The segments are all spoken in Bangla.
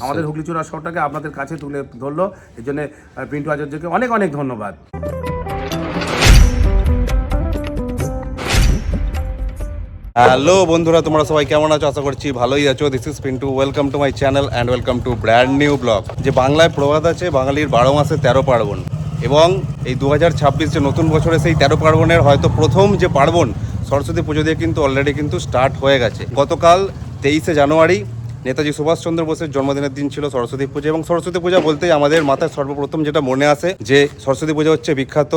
আমাদের হুগলি চূড়া শহরটাকে আপনাদের কাছে তুলে ধরলো, এর জন্য পিন্টু আচার্যকে অনেক অনেক ধন্যবাদ। হ্যালো বন্ধুরা, তোমরা সবাই কেমন আছো? আশা করছি ভালোই আছো। This is Pintu, welcome to my channel and welcome to brand new blog. যে বাংলায় প্রবাদ আছে, বাঙালির 12 মাসে 13 পার্বণ, এবং এই 2026 যে নতুন বছরে সেই 13 পার্বণের হয়তো প্রথম যে পার্বণ সরস্বতী পুজো দিয়ে কিন্তু অলরেডি কিন্তু স্টার্ট হয়ে গেছে। গতকাল 23শে জানুয়ারি নেতাজি সুভাষচন্দ্র বোসের জন্মদিনের দিন ছিল সরস্বতী পুজো, এবং সরস্বতী পূজা বলতেই আমাদের মাথায় সর্বপ্রথম যেটা মনে আসে যে সরস্বতী পূজা হচ্ছে বিখ্যাত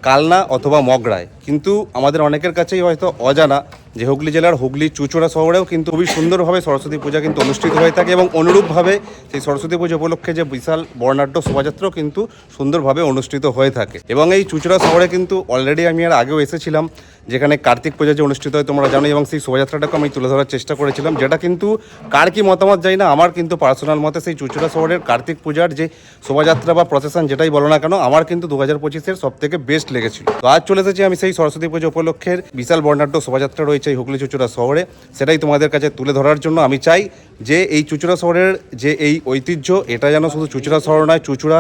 কালনা অথবা মগরায়। কিন্তু আমাদের অনেকের কাছেই হয়তো অজানা যে হুগলি জেলার হুগলি চুঁচুড়া শহরেও কিন্তু খুবই সুন্দরভাবে সরস্বতী পূজা কিন্তু অনুষ্ঠিত হয়ে থাকে, এবং অনুরূপভাবে সেই সরস্বতী পুজো উপলক্ষে যে বিশাল বর্ণাঢ্য শোভাযাত্রাও কিন্তু সুন্দরভাবে অনুষ্ঠিত হয়ে থাকে। এবং এই চুঁচুড়া শহরে কিন্তু অলরেডি আমি আর আগেও এসেছিলাম, যেখানে কার্তিক পূজা যে অনুষ্ঠিত হয় তোমরা জানো, এবং সেই শোভাযাত্রাটাকে আমি তুলে ধরার চেষ্টা করেছিলাম। যেটা কিন্তু কার কি মতামত যাই না, আমার কিন্তু পার্সোনাল মতে সেই চুঁচুড়া শহরের কার্তিক পূজার যে শোভাযাত্রা বা প্রসেশন যেটাই বলো না কেন, আমার কিন্তু 2025-এর সব থেকে বেস্ট লেগেছিল। তো আজ চলে এসেছি আমি সেই সরস্বতী পুজো উপলক্ষের বিশাল বর্ণাঢ্য শোভাযাত্রা রয়েছে এই হুগলি চুঁচুড়া শহরে, সেটাই তোমাদের কাছে তুলে ধরার জন্য আমি চাই যে এই চুঁচুড়া শহরের যে এই ঐতিহ্য, এটা যেন শুধু চুঁচুড়া শহর নয়, চুঁচুড়া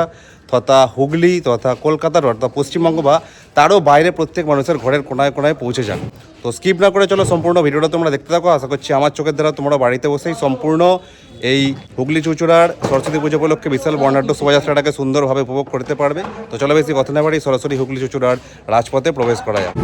তথা হুগলি তথা কলকাতার অর্থাৎ পশ্চিমবঙ্গ বা তারও বাইরে প্রত্যেক মানুষের ঘরের কোনায় কোনায় পৌঁছে যান। তো স্কিপ না করে চলো সম্পূর্ণ ভিডিওটা তোমরা দেখতে থাকো। আশা করছি আমার চোখের দ্বারা তোমরা বাড়িতে বসেই সম্পূর্ণ এই হুগলি চুঁচুড়ার সরস্বতী পুজো উপলক্ষে বিশাল বর্ণাঢ্য শোভাযাত্রাটাকে সুন্দরভাবে উপভোগ করতে পারবে। তো চলো বেশি কথা না বাড়ি সরাসরি হুগলি চুঁচুড়ার রাজপথে প্রবেশ করা যায়।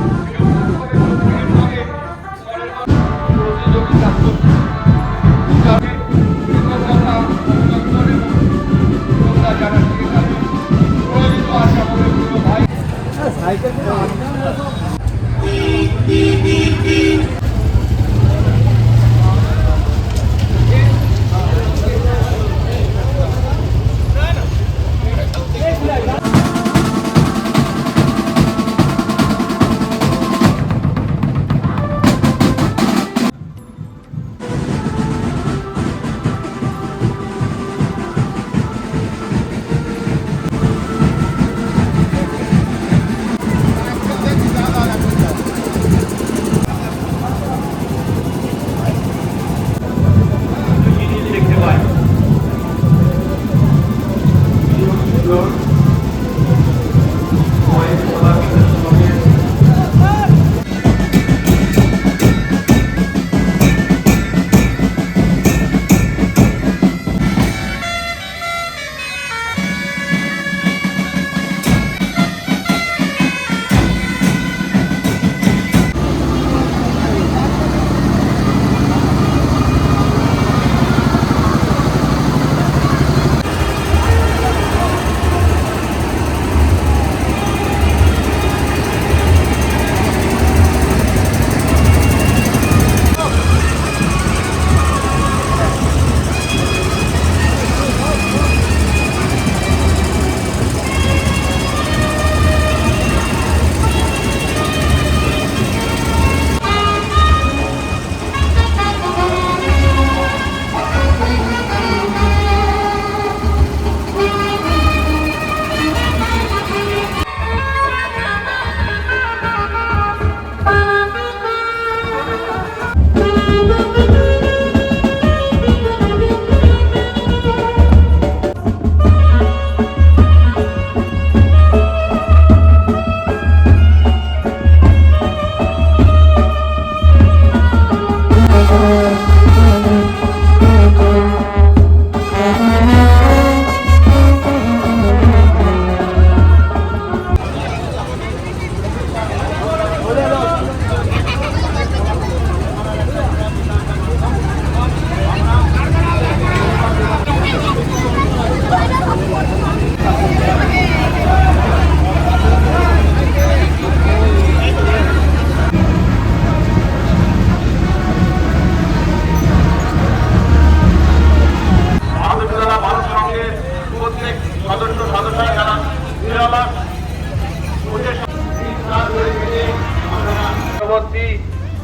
পরবর্তী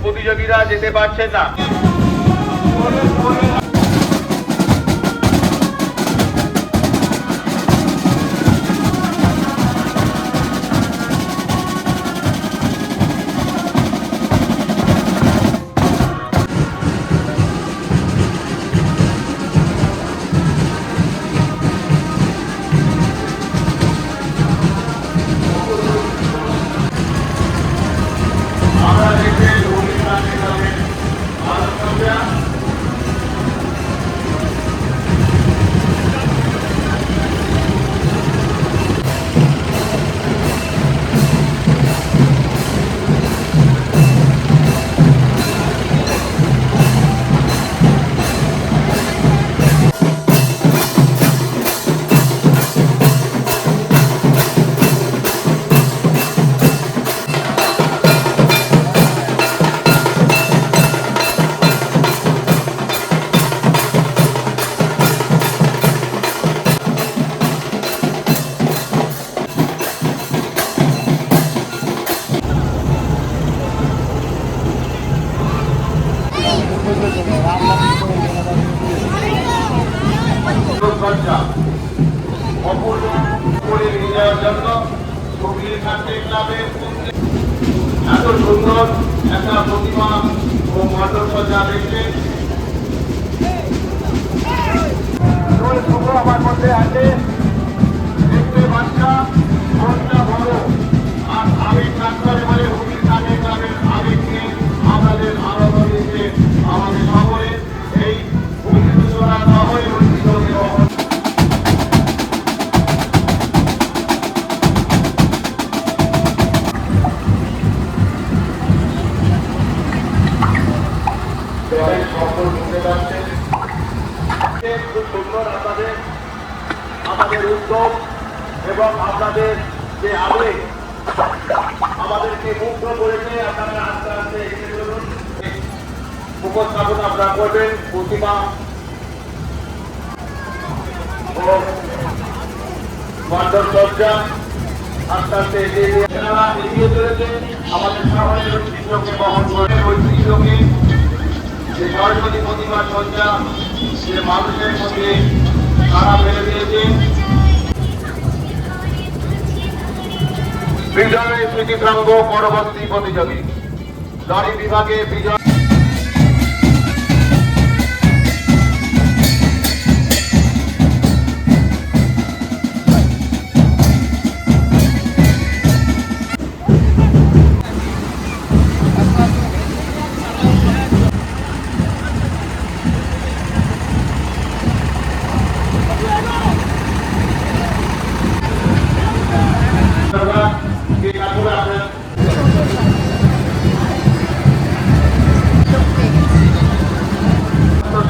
প্রতিযোগীরা যেতে পারছেন না। এত সুন্দর একটা প্রতিমা ও মণ্ডপ সজ্জা দেখতে আমার মধ্যে আছে। দেখতে বাচ্চা মনটা বড় আর আবেগ ডাক্তার বলে হুগলি থাকে গ্রামের আবেগকে আমাদের আনন্দ দিচ্ছে আমাদের শহরে এই ঐতিহ্যরা শহরে ঐতিহ্যকে খুব সুন্দর আমাদের উদ্যোগ এবং আপনাদের যে আবেগ আমাদেরকে মুগ্ধ করেছে। আপনারা আস্তে আস্তে এগিয়ে চলুন। উপস্থাপন আপনারা করবেন প্রতিমা ও মণ্ডপ সজ্জা আস্তে আস্তে এগিয়ে চলেছে। আমাদের শহরের ঐতিহ্যকে বহন করে ঐতিহ্যকে যে সরস্বতী প্রতিমা সজ্জা যে মানুষের মধ্যে তারা ফেলে দিয়েছে। বিজয় স্মৃতিসংঘ পরবর্তী প্রতিযোগী নারী বিভাগে বিজয়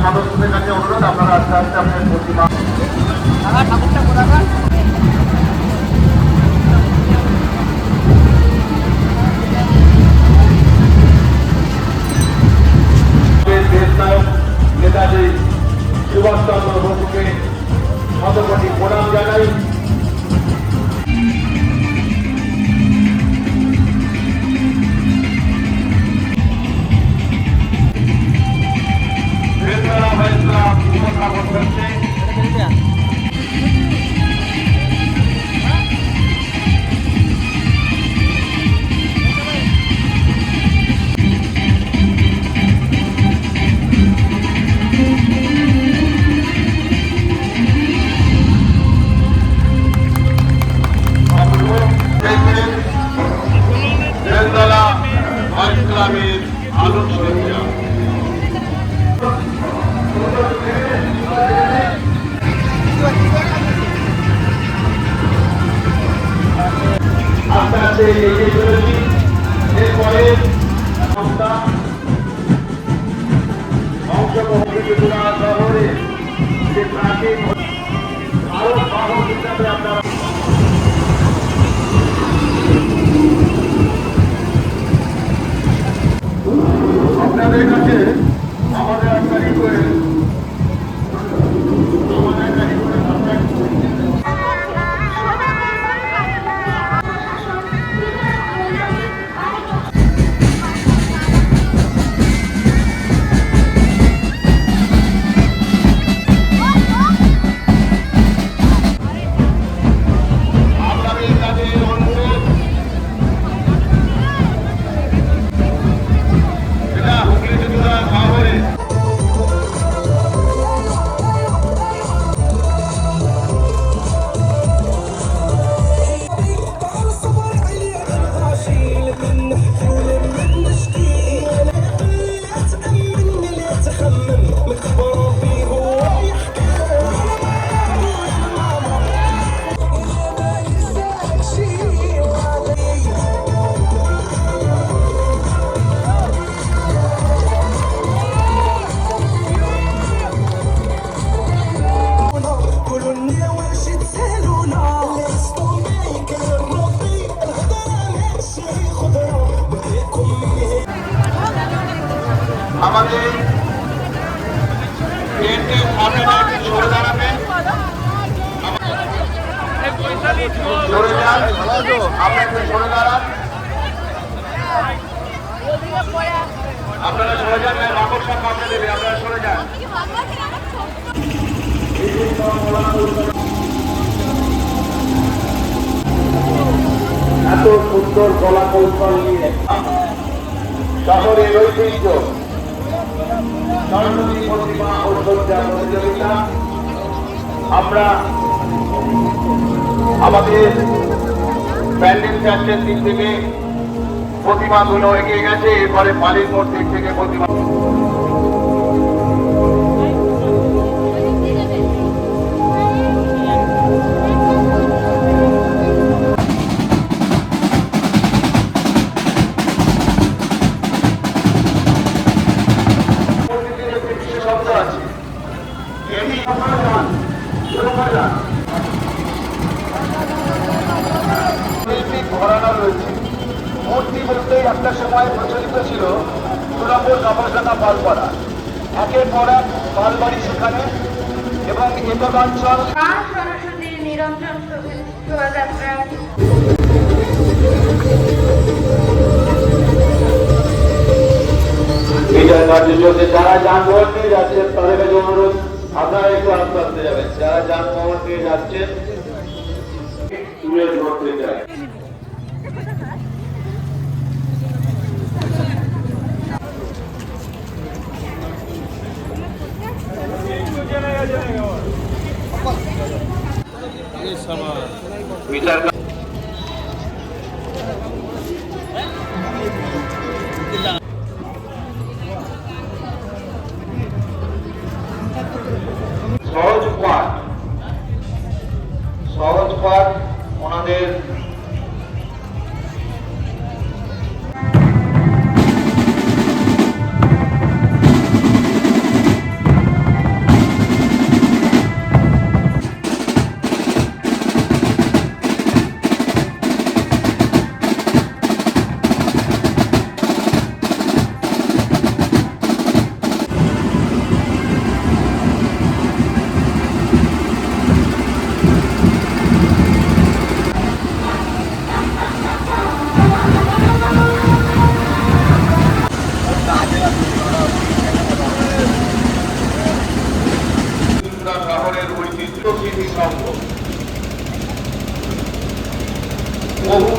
সদস্যদের কাছে অনুরোধ আপনারা আস্তে আস্তে আপনার প্রতিমা ঠাকুরটা কোথাকার নেতাজি সুভাষচন্দ্র বসুকে শতকোটি প্রণাম জানাই। এরপরে শহরে যে প্রাচীন আরো বাহক হিসাবে আপনারা আপনাদের কাছে আমাদের একটা রিকোয়েস্ট আমাদের গেটের সামনে একটু সরে দাঁড়াবেন। সরে যান, আপনারা একটু সরে দাঁড়ান। আপনারা সরে যান, বাবর সাহেব সামনে দেবে, আপনারা সরে যান। এত সুন্দর কলা কৌশল নিয়ে শহরের ঐতিহ্য সরস্বতী প্রতিমা ও সজ্জা প্রতিযোগিতা আমরা আমাদের প্যান্ডেল চার্চের দিক থেকে প্রতিমাগুলো এগিয়ে গেছে, এরপরে মালিক মোড় দিক থেকে প্রতিমা শব্দ আছে, এটি ঘরানা রয়েছে। মূর্তি বলতেই একটা সময় প্রচলিত ছিল 2 নম্বর কামারডাঙ্গা পালপাড়া, একের পর এক পালবাড়ি সেখানে এবং এতকাঞ্চল মা সরস্বতীর নিরঞ্জন শোভাযাত্রা বিজয় কার্য চলছে। যারা যানবাহন নিয়ে যাচ্ছেন তাদের কাছে অনুরোধ আপনারা একটু আস্তে আস্তে যাবেন। যারা যানবাহন নিয়ে যাচ্ছেন ধরতে যায়। বিচার সহজ পাঠ ওনাদের শহরের ঐতিহ্য স্মৃতি সংঘ বহু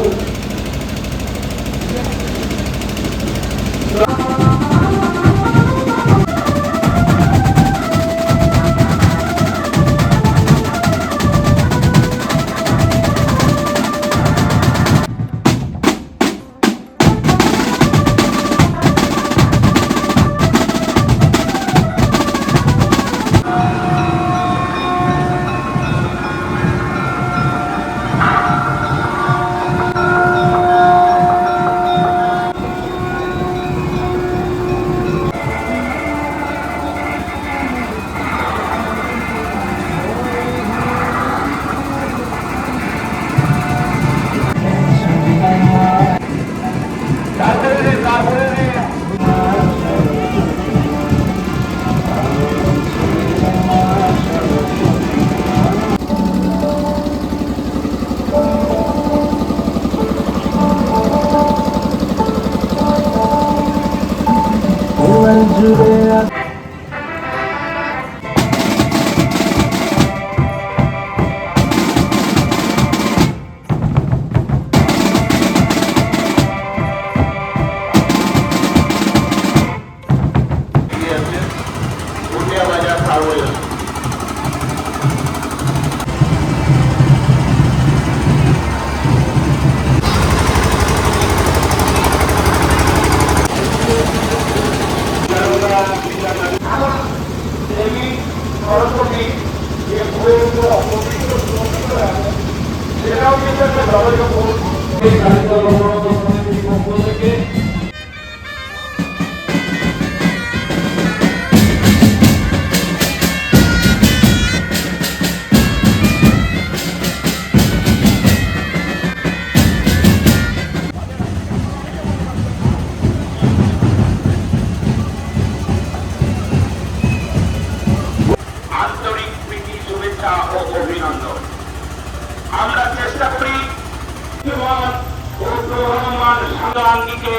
আঙ্গিকে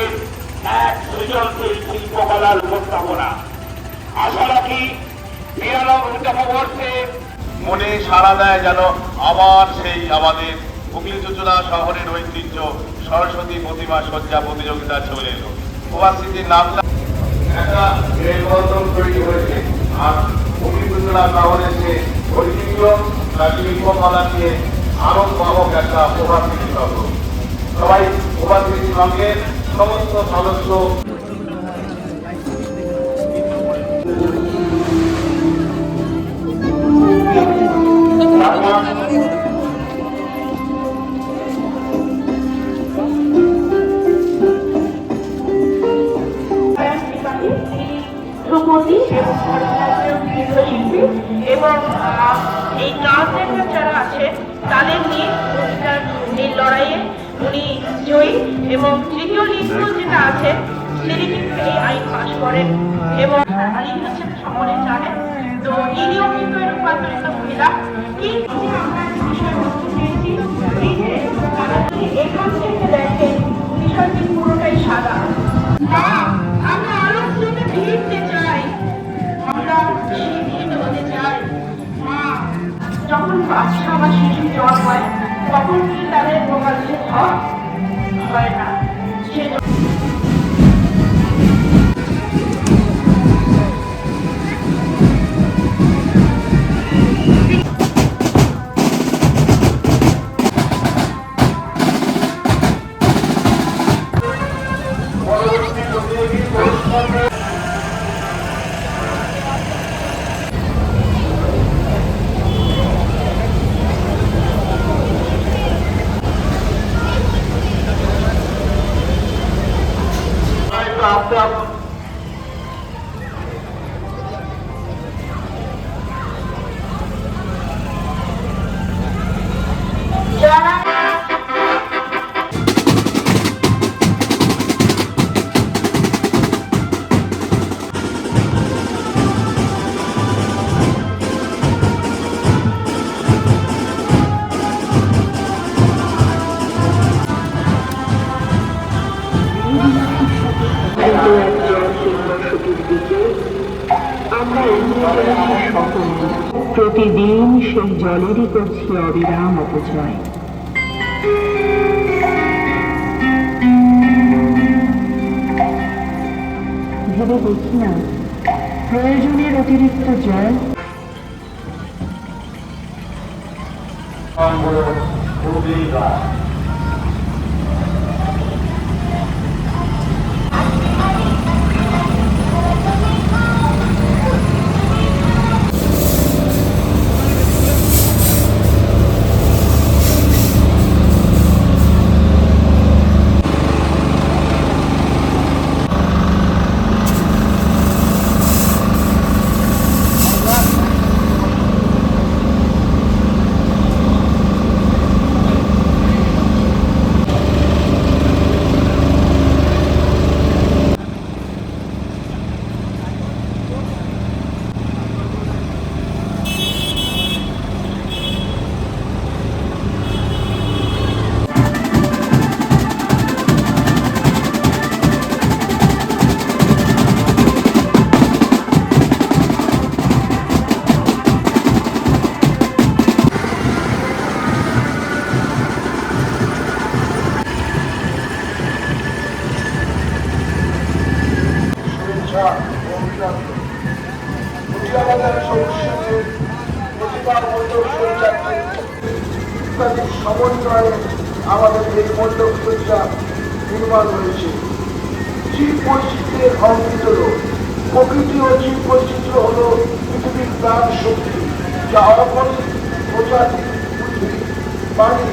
এক সৃজনশীল শিল্পকলার উপস্থাপনা। আশা রাখি 92তম বর্ষে মনে সাড়া দেয় যেন আবার সেই আমাদের হুগলি যোজনা শহরের ঐতিহ্য সরস্বতী প্রতিমা সজ্জা প্রতিযোগিতা চলে এলো। উপস্থিতির নামটা একটা মেলবন্ধন তৈরি হয়েছে, আর হুগলি যোজনা শহরের যে ঐতিহ্য তার শিল্পকলা নিয়ে আনন্দবাহক একটা প্রভাব সৃষ্টি হলো। সবাই উপস্থিতির সঙ্গে সমস্ত সদস্য ধ্রুপদী এবং নৃত্যশিল্পী এবং এই ট্রান্সজেন্ডার যারা আছে তাদের নিয়ে অধিকার এই লড়াইয়ে উনি জয়ী এবং তৃতীয় লিঙ্গ যেটা আছে তিনি কিন্তু এই আইন পাশ করেন এবং ইনি হচ্ছেন সকলে জানেন। তো ইনিও কিন্তু এর রূপান্তরিত মহিলা। কিন্তু আমরা একটা বিষয় বলতে চেয়েছি, এই যে তারা যদি এখান থেকে দেখেন বিষয়টি পুরোটাই সাদা। আমরা আরো জন্য ভিড়তে চাই, আমরা শিক্ষিত হতে চাই। যখন বাচ্চা বা শিশু জন্ম হয় তখন কি তাদের প্রকাশিত হয় না। প্রতিদিন সেই জলেরই করছি অবিরাম অপচয়। ভেবে দেখি না প্রয়োজনের অতিরিক্ত জল সমন্বয়ে আমাদের এই মণ্ডপ সজ্জা নির্মাণ হয়েছে। জীব বৈচিত্র্যের অঙ্কিত প্রকৃতি ও জীব বৈচিত্র্য হল পৃথিবীর প্রাণ শক্তি, যা অপরিণ প্রজাতি উদ্ভিদ প্রাণী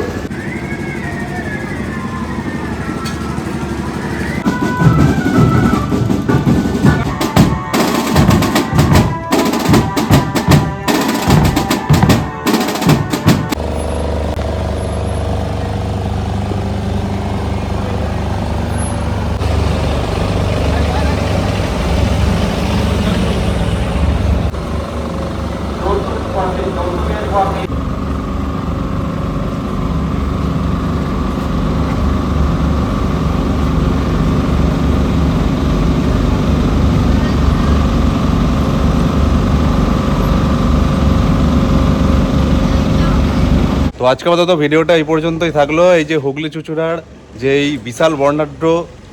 আজকে আপাতত ভিডিওটা এই পর্যন্তই থাকলো। এই যে হুগলি চুঁচুড়ার যে এই বিশাল বর্ণাঢ্য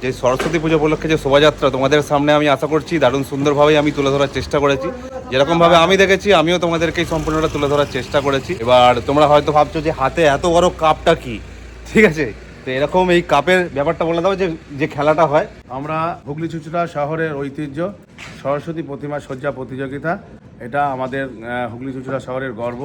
যে সরস্বতী পুজো উপলক্ষে যে শোভাযাত্রা তোমাদের সামনে আমি আশা করছি দারুণ সুন্দরভাবেই আমি তুলে ধরার চেষ্টা করেছি। যেরকমভাবে আমি দেখেছি আমিও তোমাদেরকে সম্পূর্ণটা তুলে ধরার চেষ্টা করেছি। এবার তোমরা হয়তো ভাবছো যে হাতে এত বড় কাপটা কি, ঠিক আছে, তো এরকম এই কাপের ব্যাপারটা বলে দাও যে খেলাটা হয়। আমরা হুগলি চুঁচুড়া শহরের ঐতিহ্য সরস্বতী প্রতিমা সজ্জা প্রতিযোগিতা, এটা আমাদের হুগলি চুঁচুড়া শহরের গর্ব।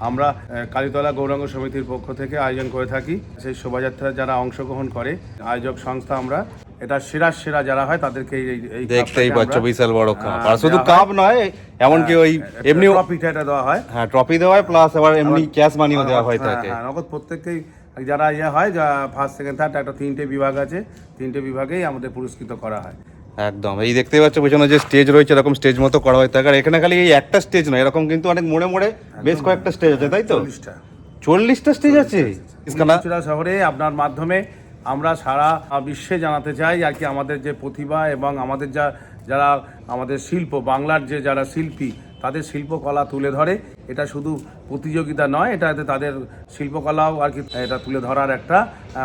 আমরা কালীতলা গৌরাঙ্গ সমিতির পক্ষ থেকে আয়োজন করে থাকি। সেই শোভাযাত্রায় যারা অংশগ্রহণ করে আয়োজক সংস্থা, আমরা এটা সেরা যারা হয় তাদেরকে এই দেখতেই পাচ্ছ বিশাল বড় কাপ। আর শুধু কাপ নয়, এমনকি ওই এমনি ট্রফিটা এটা দেওয়া হয়। হ্যাঁ, ট্রফি দেওয়া হয়, প্লাস আবার এমনি ক্যাশ মানিও দেওয়া হয় তাকে। হ্যাঁ, নগদ প্রত্যেককেই যারা হয়, যা ফার্স্ট সেকেন্ড থার্ড, একটা 3টে বিভাগ আছে, 3টে বিভাগেই আমাদের পুরস্কৃত করা হয়। একদম, এই দেখতেই পাচ্ছ পেছনে যে স্টেজ রয়েছে এরকম স্টেজ মতো করা হয় থাকে। আর এখানে খালি এই একটা স্টেজ নয়, এরকম কিন্তু অনেক মোড়ে মোড়ে বেশ কয়েকটা স্টেজ আছে, তাই তো? 40টা স্টেজ আছে চুঁচুড়া শহরে। আপনার মাধ্যমে আমরা সারা বিশ্বে জানাতে চাই আর কি আমাদের যে প্রতিভা এবং আমাদের যারা আমাদের শিল্প, বাংলার যে যারা শিল্পী তাদের শিল্পকলা তুলে ধরে। এটা শুধু প্রতিযোগিতা নয়, এটা তাদের শিল্পকলাও আর কি এটা তুলে ধরার একটা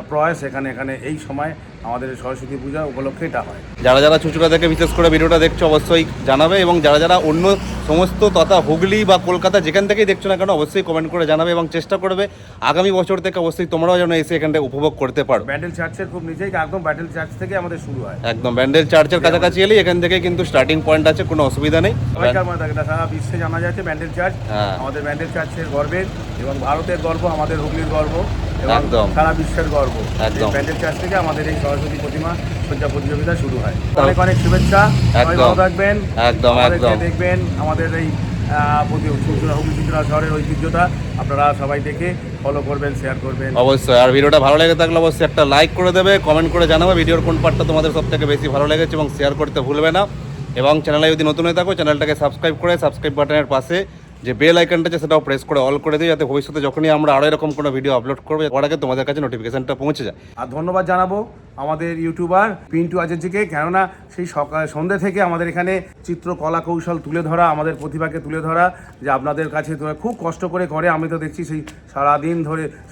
প্রয়াস এখানে এই সময় আমাদের সরস্বতী পূজা উপলক্ষে এটা হয়। যারা চুঁচুড়া থেকে বিশেষ করে ভিডিওটা দেখছো অবশ্যই জানাবে, এবং যারা অন্য সমস্ত তথা হুগলি বা কলকাতা যেখান থেকেই দেখছো না কেন অবশ্যই কমেন্ট করে জানাবে, এবং চেষ্টা করবে আগামী বছর থেকে অবশ্যই তোমরাও যেন এসে এখানটা উপভোগ করতে পারো। ব্যান্ডেল চার্চের খুব নিচেই, একদম ব্যান্ডেল চার্চ থেকে আমাদের শুরু হয়। একদম ব্যান্ডেল চার্চের কাছাকাছি এলেই এখান থেকে কিন্তু স্টার্টিং পয়েন্ট আছে, কোনো অসুবিধা নেই। সবাইকার মনে থাকে, সারা বিশ্বে জানা যাচ্ছে ব্যান্ডেল চার্চ। আমাদের ব্যান্ডেল চার্চের গর্বের এবং ভারতের গর্ব, আমাদের হুগলির গর্ব এবং সারা বিশ্বের গর্ব। ব্যান্ডেল চার্চ থেকে আমাদের এই সরস্বতী প্রতিমা সজ্জা প্রতিযোগিতা শুরু হয়। অনেক শুভেচ্ছা, সবাই ভালো থাকবেন। একদম দেখবেন আমাদের এই হুগলি চুঁচুড়া শহরের ঐতিহ্যটা আপনারা সবাই দেখে ফলো করবেন, শেয়ার করবেন অবশ্যই। আর ভিডিওটা ভালো লেগে থাকলে অবশ্যই একটা লাইক করে দেবে, কমেন্ট করে জানাবে ভিডিওর কোন পার্টটা তোমাদের সব থেকে বেশি ভালো লেগেছে, এবং শেয়ার করতে ভুলবে না। এবং চ্যানেলে যদি নতুন হয়ে থাকো চ্যানেলটাকে সাবস্ক্রাইব করে সাবস্ক্রাইব বাটনের পাশে যে বেল আইকনটা আছে সেটাও প্রেস করে অল করে দিই, যাতে ভবিষ্যতে যখনই আমরা আরও এরকম কোনো ভিডিও আপলোড করবো ওর আগে তোমাদের কাছে নোটিফিকেশনটা পৌঁছে যায়। আর ধন্যবাদ জানাবো আমাদের ইউটিউবার পিন্টু আচার্যকে, কেননা সেই সন্ধ্যে থেকে আমাদের এখানে চিত্র কলা কৌশল তুলে ধরা, আমাদের প্রতিভাকে তুলে ধরা, যে আপনাদের কাছে খুব কষ্ট করে। আমি তো দেখছি সেই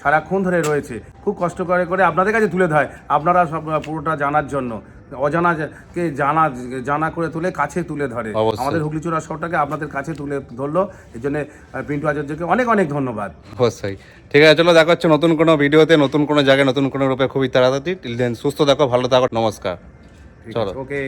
সারাক্ষণ ধরে রয়েছে, খুব কষ্ট করে আপনাদের কাছে তুলে ধরে, আপনারা সব পুরোটা জানার জন্য, অজানাকে জানা করে তুলে কাছে তুলে ধরে। আমাদের হুগলি চুঁচুড়া শহরটাকে আপনাদের কাছে তুলে ধরলো, এই জন্য পিন্টু আচার্যকে অনেক ধন্যবাদ। অবশ্যই। ঠিক আছে, চলো দেখা হচ্ছে নতুন কোনো ভিডিওতে, নতুন কোনো জায়গায়, নতুন কোনো রূপে খুবই তাড়াতাড়ি। টিল দেন সুস্থ থাকো, ভালো থাকো, নমস্কার। চলো, ওকে।